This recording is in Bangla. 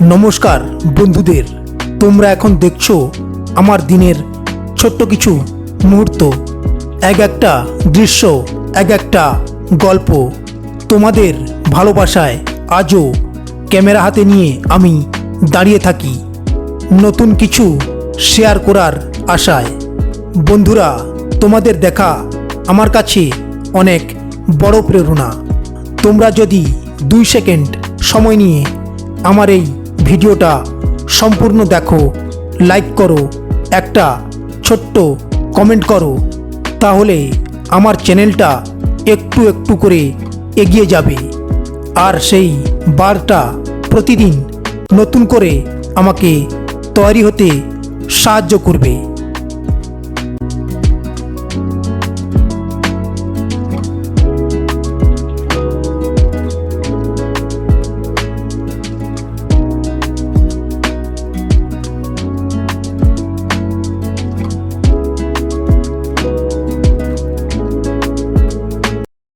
নমস্কার বন্ধুদের, তোমরা এখন দেখছো আমার দিনের ছোট্ট কিছু মুহূর্ত, এক একটা দৃশ্য, এক একটা গল্প। তোমাদের ভালোবাসায় আজও ক্যামেরা হাতে নিয়ে আমি দাঁড়িয়ে থাকি নতুন কিছু শেয়ার করার আশায়। বন্ধুরা, তোমাদের দেখা আমার কাছে অনেক বড় প্রেরণা। তোমরা যদি 2 সেকেন্ড সময় নিয়ে আমার এই ভিডিওটা সম্পূর্ণ দেখো, লাইক করো, একটা ছোট্ট কমেন্ট করো, তাহলে আমার চ্যানেলটা একটু একটু করে এগিয়ে যাবে আর সেই বারটা প্রতিদিন নতুন করে আমাকে তৈরি হতে সাহায্য করবে।